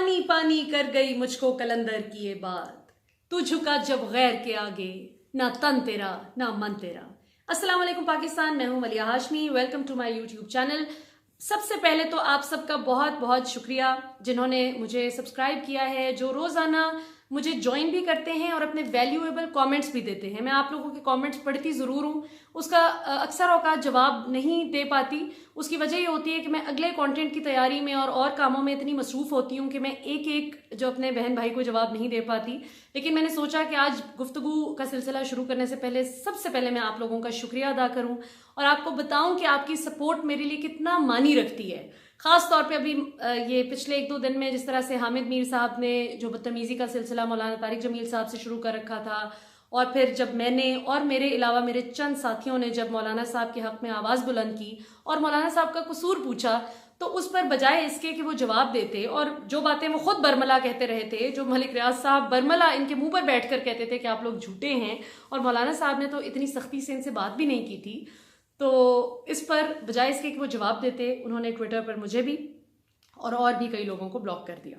पानी पानी कर गई मुझको कलंदर की ये बात, तू झुका जब गैर के आगे, ना तन तेरा ना मन तेरा। अस्सलाम वालेकुम पाकिस्तान, मैं हूं Maliha Hashmi. Welcome to my YouTube channel. सबसे पहले तो आप सबका बहुत बहुत शुक्रिया जिन्होंने मुझे सब्सक्राइब किया है, जो रोज़ाना मुझे ज्वाइन भी करते हैं और अपने वैल्यूएबल कमेंट्स भी देते हैं। मैं आप लोगों के कमेंट्स पढ़ती ज़रूर हूँ, उसका अक्सर औकात जवाब नहीं दे पाती। उसकी वजह ये होती है कि मैं अगले कंटेंट की तैयारी में और कामों में इतनी मसरूफ़ होती हूँ कि मैं एक एक जो अपने बहन भाई को जवाब नहीं दे पाती। लेकिन मैंने सोचा कि आज गुफ्तगू का सिलसिला शुरू करने से पहले सबसे पहले मैं आप लोगों का शुक्रिया अदा करूँ और आपको बताऊँ कि आपकी सपोर्ट मेरे लिए कितना मानी रखती है। ख़ास तौर पे अभी ये पिछले 1-2 दिन में जिस तरह से हामिद मीर साहब ने जो बदतमीज़ी का सिलसिला मौलाना तारिक जमील साहब से शुरू कर रखा था, और फिर जब मैंने और मेरे अलावा मेरे चंद साथियों ने जब मौलाना साहब के हक़ में आवाज़ बुलंद की और मौलाना साहब का कसूर पूछा, तो उस पर बजाय इसके कि वो जवाब देते और जो बातें वो खुद बरमला कहते रहे थे, जो मलिक रियाज साहब बरमला इनके मुंह पर बैठ कर कहते थे कि आप लोग झूठे हैं, और मौलाना साहब ने तो इतनी सख्ती से इनसे बात भी नहीं की थी, तो इस पर बजाय इसके कि वो जवाब देते, उन्होंने ट्विटर पर मुझे भी और भी कई लोगों को ब्लॉक कर दिया।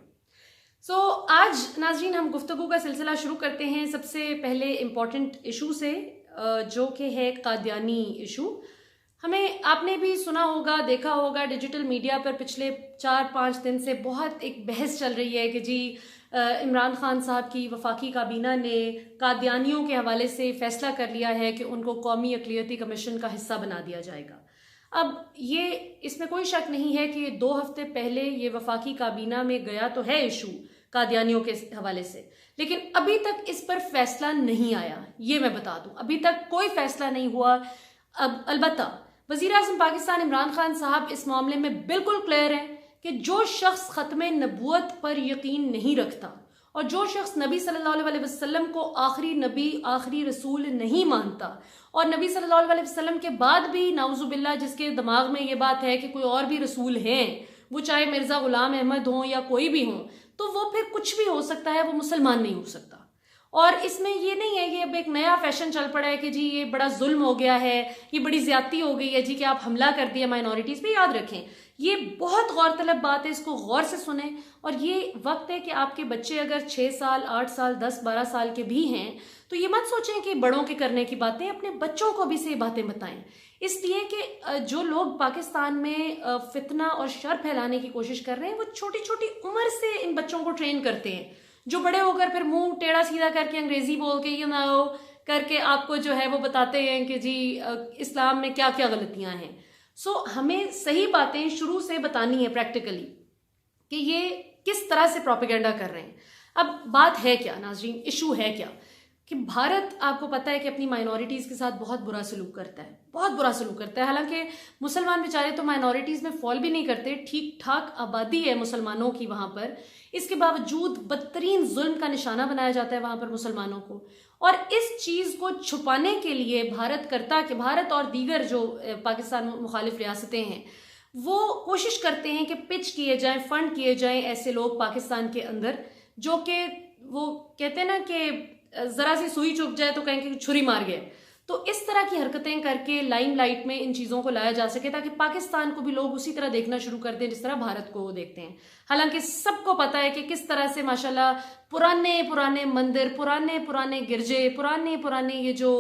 आज नाज़रीन हम गुफ्तगू का सिलसिला शुरू करते हैं सबसे पहले इम्पॉर्टेंट इशू से, जो कि है कादियानी इशू। हमें आपने भी सुना होगा, देखा होगा, डिजिटल मीडिया पर पिछले 4-5 दिन से बहुत एक बहस चल रही है कि जी इमरान खान साहब की वफाकी काबीना ने कादियानियों के हवाले से फैसला कर लिया है कि उनको कौमी अक़लियती कमीशन का हिस्सा बना दिया जाएगा। अब ये इसमें कोई शक नहीं है कि 2 हफ्ते पहले ये वफाकी काबीना में गया तो है इशू कादियानियों के हवाले से, लेकिन अभी तक इस पर फैसला नहीं आया। ये मैं बता दूं, अभी तक कोई फैसला नहीं हुआ। अब अलबत्ता वज़ीर आज़म पाकिस्तान इमरान खान साहब इस मामले में बिल्कुल क्लियर हैं कि जो शख्स ख़त्म नबूवत पर यकीन नहीं रखता और जो शख्स नबी सल्लल्लाहु अलैहि वसल्लम को आखिरी नबी आखिरी रसूल नहीं मानता, और नबी सल्लल्लाहु अलैहि वसल्लम के बाद भी नाउज़ुबिल्लाह जिसके दिमाग में ये बात है कि कोई और भी रसूल हैं, वो चाहे मिर्ज़ा ग़ुलाम अहमद हों या कोई भी हों, तो वो फिर कुछ भी हो सकता है, वो मुसलमान नहीं हो सकता। और इसमें ये नहीं है कि अब एक नया फैशन चल पड़ा है कि जी ये बड़ा जुल्म हो गया है, ये बड़ी ज्यादती हो गई है जी कि आप हमला कर दिया माइनॉरिटीज़ पे। याद रखें, ये बहुत गौरतलब बात है, इसको गौर से सुने। और ये वक्त है कि आपके बच्चे अगर 6 साल, 8 साल, 10-12 साल के भी हैं, तो ये मत सोचें कि बड़ों के करने की बातें, अपने बच्चों को भी से बातें बताएं। इसलिए कि जो लोग पाकिस्तान में फितना और शर फैलाने की कोशिश कर रहे हैं, वो छोटी छोटी उम्र से इन बच्चों को ट्रेन करते हैं, जो बड़े होकर फिर मुंह टेढ़ा सीधा करके अंग्रेजी बोल के ये ना हो करके आपको जो है वो बताते हैं कि जी इस्लाम में क्या क्या गलतियां हैं। हमें सही बातें शुरू से बतानी है प्रैक्टिकली कि ये किस तरह से प्रोपेगेंडा कर रहे हैं। अब बात है क्या नाज़रीन, इशू है क्या कि भारत, आपको पता है कि अपनी माइनॉरिटीज़ के साथ बहुत बुरा सलूक करता है, बहुत बुरा सलूक करता है। हालांकि मुसलमान बेचारे तो माइनॉरिटीज़ में फॉल भी नहीं करते, ठीक ठाक आबादी है मुसलमानों की वहाँ पर, इसके बावजूद बदतरीन जुल्म का निशाना बनाया जाता है वहाँ पर मुसलमानों को। और इस चीज़ को छुपाने के लिए भारत और दीगर जो पाकिस्तान मुखालिफ रियासतें हैं, वो कोशिश करते हैं कि पिच किए जाएँ, फंड किए जाएँ ऐसे लोग पाकिस्तान के अंदर, जो कि वो कहते हैं ना कि जरा सी सुई चुभ जाए तो कहेंगे कि छुरी मार गए। तो इस तरह की हरकतें करके लाइमलाइट में इन चीज़ों को लाया जा सके ताकि पाकिस्तान को भी लोग उसी तरह देखना शुरू कर दें जिस तरह भारत को देखते हैं। हालांकि सबको पता है कि किस तरह से माशाल्लाह पुराने पुराने मंदिर, पुराने पुराने गिरजे, पुराने पुराने ये जो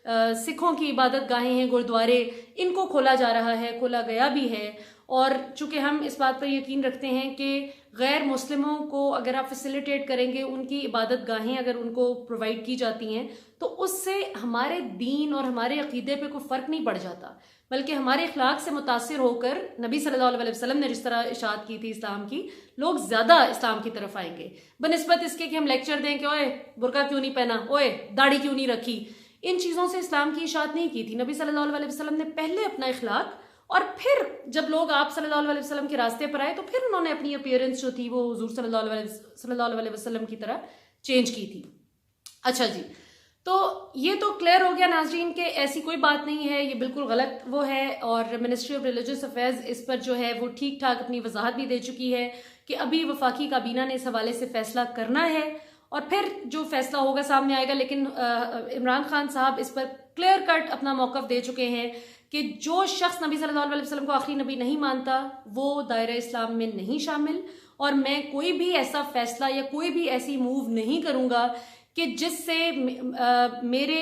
सिखों की इबादत गाहें हैं, गुरुद्वारे, इनको खोला जा रहा है, खोला गया भी है। और चूंकि हम इस बात पर यकीन रखते हैं कि गैर मुस्लिमों को अगर आप फैसिलिटेट करेंगे, उनकी इबादत गाहें अगर उनको प्रोवाइड की जाती हैं, तो उससे हमारे दीन और हमारे अकीदे पे कोई फ़र्क नहीं पड़ जाता, बल्कि हमारे अखलाक से मुतासिर होकर नबी सल्लल्लाहु अलैहि वसल्लम ने जिस तरह इशाअत की थी इस्लाम की, लोग ज़्यादा इस्लाम की तरफ आएंगे बनिस्बत इसके कि हम लेक्चर दें कि ओए बुर्का क्यों नहीं पहना, ओए दाढ़ी क्यों नहीं रखी। इन चीज़ों से इस्लाम की इशाअत नहीं की थी। नबी सल्लल्लाहु अलैहि वसल्लम ने पहले अपना इखलाक, और फिर जब लोग आप सल्लल्लाहु अलैहि वसल्लम के रास्ते पर आए तो फिर उन्होंने अपनी अपीयरेंस जो थी वो हुजूर सल्लल्लाहु अलैहि वसल्लम की तरह चेंज की थी। अच्छा जी, तो ये तो क्लियर हो गया नाज़रीन कि ऐसी कोई बात नहीं है, ये बिल्कुल गलत वो है। और मिनिस्ट्री ऑफ रिलीजियस अफेयर्स इस पर जो है वो ठीक ठाक अपनी वजाहत भी दे चुकी है कि अभी वफाकी काबीना ने इस हवाले से फैसला करना है और फिर जो फैसला होगा सामने आएगा। लेकिन इमरान खान साहब इस पर क्लियर कट अपना मौक़िफ़ दे चुके हैं कि जो शख्स नबी सल्लल्लाहु अलैहि वसल्लम को आखिरी नबी नहीं मानता वो दायरा इस्लाम में नहीं शामिल, और मैं कोई भी ऐसा फैसला या कोई भी ऐसी मूव नहीं करूंगा कि जिससे मेरे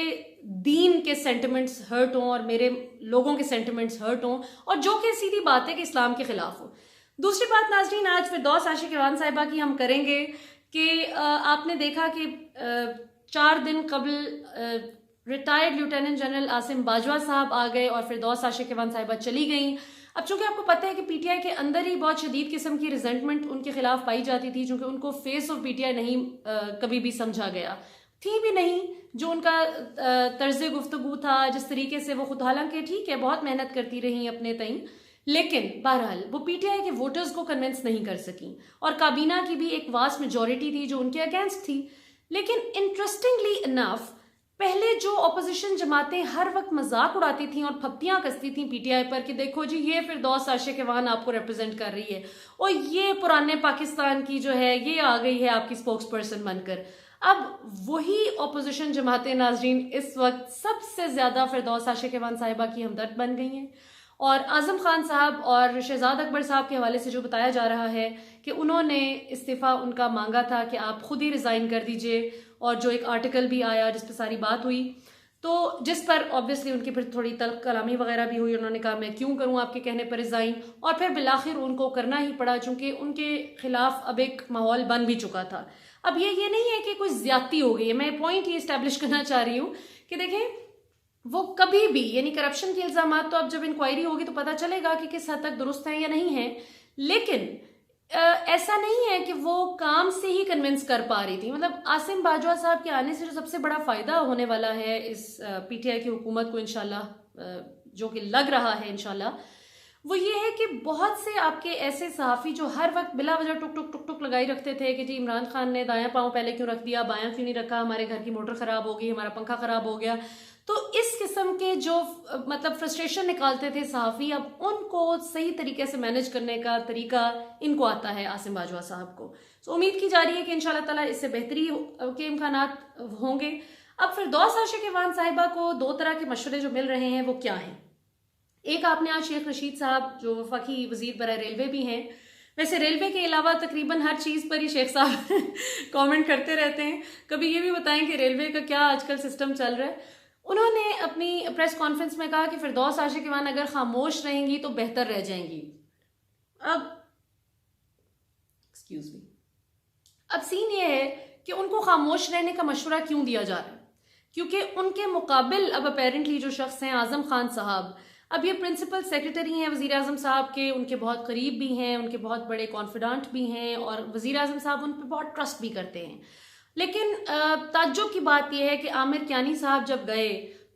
दीन के सेंटिमेंट्स हर्ट हों और मेरे लोगों के सेंटिमेंट्स हर्ट हों, और जो कि सीधी बात है कि इस्लाम के खिलाफ हो। दूसरी बात नाज़रीन, आज फिरदौस आशिक ईवान साहिबा की हम करेंगे कि आपने देखा कि 4 दिन कबल retired lieutenant general Asim Bajwa साहब आ गए और फिरदौस आशिक ईवान साहिबा चली गई। अब चूंकि आपको पता है कि पीटीआई के अंदर ही बहुत शदीद किस्म की रिजेंटमेंट उनके खिलाफ पाई जाती थी, चूंकि उनको फेस ऑफ पीटीआई नहीं कभी भी समझा गया, थी भी नहीं। जो उनका तर्ज गुफ्तगू था, जिस तरीके से वो खुद, हालांकि ठीक है बहुत मेहनत करती रही अपने तई, लेकिन बहरहाल वो पीटीआई के वोटर्स को कन्विंस नहीं कर सकी, और काबीना की भी एक वास्ट मेजॉरिटी थी जो उनके अगेंस्ट थी। लेकिन इंटरेस्टिंगली इनफ पहले जो अपोजिशन जमातें हर वक्त मजाक उड़ाती थी और फप्तियां कसती थी पीटीआई पर कि देखो जी ये फिरदौस आशिक ईवान आपको रिप्रेजेंट कर रही है, और ये पुराने पाकिस्तान की जो है ये आ गई है आपकी स्पोक्स पर्सन बनकर। अब वही अपोजिशन जमातें नाजरीन इस वक्त सबसे ज्यादा फिरदौस आशिक ईवान साहिबा की हमदर्द बन गई हैं, और आजम खान साहब और शहजाद अकबर साहब के हवाले से जो बताया जा रहा है कि उन्होंने इस्तीफा उनका मांगा था कि आप खुद ही रिजाइन कर दीजिए, और जो एक आर्टिकल भी आया जिस पर सारी बात हुई, तो जिस पर ऑब्वियसली उनकी फिर थोड़ी तल्ख कलामी वगैरह भी हुई। उन्होंने कहा मैं क्यों करूं आपके कहने पर रिजाइन, और फिर बिलाखिर उनको करना ही पड़ा चूंकि उनके खिलाफ अब एक माहौल बन भी चुका था। अब ये नहीं है कि कोई ज्यादती हो गई है, मैं पॉइंट ये इस्टेब्लिश करना चाह रही हूँ कि देखें वो कभी भी, यानी करप्शन के इल्जाम तो अब जब इंक्वायरी होगी तो पता चलेगा कि किस हद तक दुरुस्त है या नहीं है, लेकिन ऐसा नहीं है कि वो काम से ही कन्विंस कर पा रही थी। मतलब आसिम बाजवा साहब के आने से जो सबसे बड़ा फायदा होने वाला है इस पीटीआई की हुकूमत को इंशाल्लाह, जो कि लग रहा है इंशाल्लाह, वो ये है कि बहुत से आपके ऐसे सहाफ़ी जो हर वक्त बिला वजह टुक टुक टुक टुक लगाई रखते थे कि जी इमरान खान ने दायां पांव पहले क्यों रख दिया, बायां क्यों नहीं रखा, हमारे घर की मोटर खराब हो गई, हमारा पंखा खराब हो गया, तो इस किस्म के जो मतलब फ्रस्ट्रेशन निकालते थे सहाफ़ी, अब उनको सही तरीके से मैनेज करने का तरीका इनको आता है आसिम बाजवा साहब को। तो उम्मीद की जा रही है कि इंशाल्लाह ताला इससे बेहतरी के इम्कानात होंगे। अब फिरदौस आशिक ईवान साहिबा को 2 तरह के मशवरे जो मिल रहे हैं वो क्या हैं। एक, आपने आज शेख रशीद साहब जो वफाकी वजीर बराए रेलवे भी हैं, वैसे रेलवे के अलावा तकरीबन हर चीज़ पर ही शेख साहब कमेंट करते रहते हैं, कभी ये भी बताएं कि रेलवे का क्या आजकल सिस्टम चल रहा है। उन्होंने अपनी प्रेस कॉन्फ्रेंस में कहा कि फिरदौस आशिक ईवान अगर खामोश रहेंगी तो बेहतर रह जाएंगी। अब एक्सक्यूज मी, अब सीन ये है कि उनको खामोश रहने का मशवरा क्यों दिया जा रहा है, क्योंकि उनके मुकाबिल अब अपेरेंटली जो शख्स हैं आजम खान साहब, अब ये प्रिंसिपल सेक्रेटरी हैं वज़ीर आज़म साहब के, उनके बहुत करीब भी हैं, उनके बहुत बड़े कॉन्फिडेंट भी हैं, और वज़ीर आज़म साहब उन पर बहुत ट्रस्ट भी करते हैं। लेकिन ताज्जुब की बात यह है कि आमिर कियानी साहब जब गए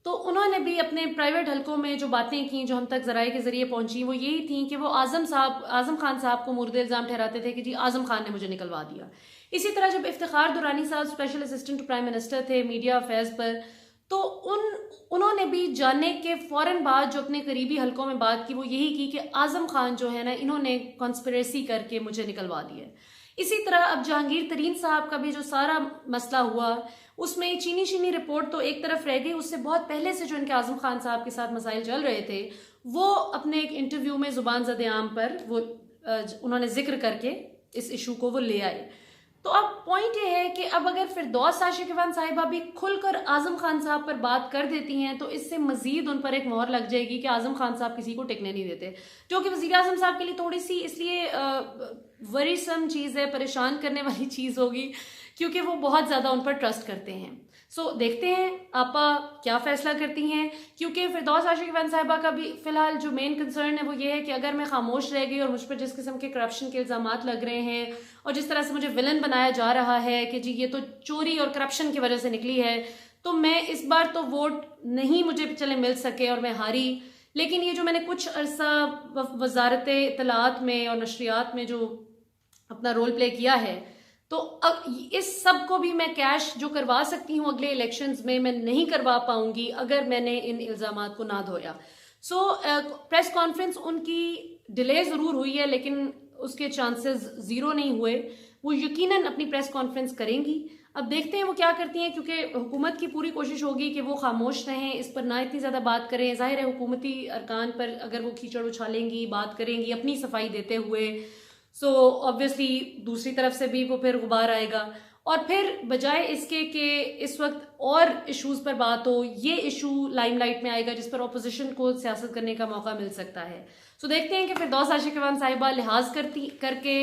तो उन्होंने भी अपने प्राइवेट हलकों में जो बातें की, जो हम तक ज़राए के ज़रिए पहुंची, वो यही थी कि वो आज़म खान साहब को मुर्द इल्ज़ाम ठहराते थे कि जी आज़म खान ने मुझे निकलवा दिया। इसी तरह जब इफ्तिखार दुरानी साहब special assistant to prime minister थे मीडिया अफेयर्स पर, तो उन्होंने भी जाने के फौरन बाद जो अपने करीबी हलकों में बात की वो यही की कि आज़म खान जो है ना, इन्होंने कॉन्स्पिरेसी करके मुझे निकलवा दिया। इसी तरह अब जहांगीर तरीन साहब का भी जो सारा मसला हुआ, उसमें चीनी शीनी रिपोर्ट तो एक तरफ रह गई, उससे बहुत पहले से जो इनके आज़म खान साहब के साथ मसाइल चल रहे थे, वो अपने एक इंटरव्यू में जुबान ज़द आम पर वो उन्होंने जिक्र करके इस इशू को वो ले आए। तो अब पॉइंट ये है कि अब अगर फिरदौस आशिक ईवान साहिबा भी खुलकर आजम खान साहब पर बात कर देती हैं तो इससे मजीद उन पर एक मोहर लग जाएगी कि आजम खान साहब किसी को टिकने नहीं देते, जो कि वजीर आजम साहब के लिए थोड़ी सी इसलिए वरीसम चीज़ है, परेशान करने वाली चीज़ होगी, क्योंकि वो बहुत ज़्यादा उन पर ट्रस्ट करते हैं। सो देखते हैं आपा क्या फैसला करती हैं, क्योंकि फिरदौस आशिक ईवान साहिबा का भी फिलहाल जो मेन कंसर्न है वो ये है कि अगर मैं खामोश रह गई और मुझ पर जिस किस्म के करप्शन के इल्जामात लग रहे हैं और जिस तरह से मुझे विलन बनाया जा रहा है कि जी ये तो चोरी और करप्शन की वजह से निकली है, तो मैं इस बार तो वोट नहीं मुझे चले मिल सके और मैं हारी। लेकिन ये जो मैंने कुछ अरसा वजारत इत्तलात में और नशरियात में जो अपना रोल प्ले किया है, तो अब इस सब को भी मैं कैश जो करवा सकती हूँ अगले इलेक्शंस में, मैं नहीं करवा पाऊंगी अगर मैंने इन इल्जामात को ना धोया। सो प्रेस कॉन्फ्रेंस उनकी डिले ज़रूर हुई है, लेकिन उसके चांसेस ज़ीरो नहीं हुए। वो यकीनन अपनी प्रेस कॉन्फ्रेंस करेंगी। अब देखते हैं वो क्या करती हैं, क्योंकि हुकूमत की पूरी कोशिश होगी कि वो खामोश रहें, इस पर ना इतनी ज़्यादा बात करें। जाहिर है हुकूमती अरकान पर अगर वो कीचड़ उछालेंगी, बात करेंगी अपनी सफाई देते हुए, सो ऑब्वियसली दूसरी तरफ से भी वो फिर गुबार आएगा। और फिर बजाय इसके कि इस वक्त और इश्यूज पर बात हो, ये इशू लाइमलाइट में आएगा जिस पर अपोजिशन को सियासत करने का मौका मिल सकता है। सो देखते हैं कि फिरदौस आशिक़ साहिबा लिहाज करके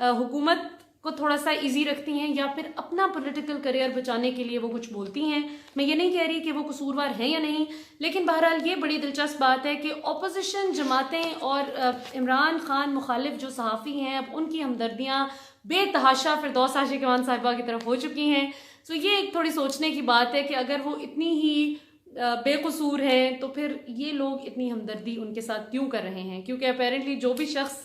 हुकूमत को थोड़ा सा इजी रखती हैं या फिर अपना पॉलिटिकल करियर बचाने के लिए वो कुछ बोलती हैं। मैं ये नहीं कह रही कि वो कसूरवार हैं या नहीं, लेकिन बहरहाल ये बड़ी दिलचस्प बात है कि अपोजिशन जमातें और इमरान खान मुखालिफ जो सहाफ़ी हैं, अब उनकी हमदर्दियाँ बेतहाशा फिरदौस आशिक़ साहिबा की तरफ हो चुकी हैं। सो ये एक थोड़ी सोचने की बात है कि अगर वो इतनी ही बेकसूर हैं तो फिर ये लोग इतनी हमदर्दी उनके साथ क्यों कर रहे हैं, क्योंकि अपेरेंटली जो भी शख्स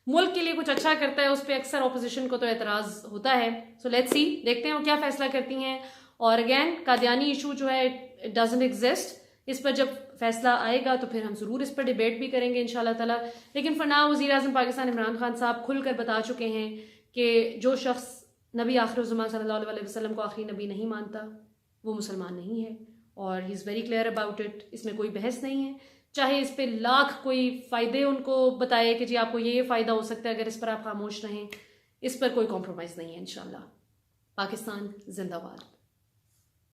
मुल्क के लिए कुछ अच्छा करता है उस पर अक्सर ऑपोजिशन को तो एतराज़ होता है। सो लेट्स सी, देखते हैं वो क्या फैसला करती हैं। और अगेन कादियानी इशू जो है इट डजंट एग्जिस्ट, इस पर जब फैसला आएगा तो फिर हम ज़रूर इस पर डिबेट भी करेंगे इंशाल्लाह ताला। लेकिन फॉर नाउ वज़ीर आज़म पाकिस्तान इमरान खान साहब खुलकर बता चुके हैं कि जो शख्स नबी आखिर सल्लल्लाहु अलैहि वसल्लम को आखिरी नबी नहीं मानता वो मुसलमान नहीं है, और he is very clear about it. इसमें कोई बहस नहीं है, चाहे इस पे लाख कोई फ़ायदे उनको बताए कि जी आपको ये फ़ायदा हो सकता है अगर इस पर आप खामोश रहें, इस पर कोई कॉम्प्रोमाइज़ नहीं है इंशाल्लाह। पाकिस्तान जिंदाबाद।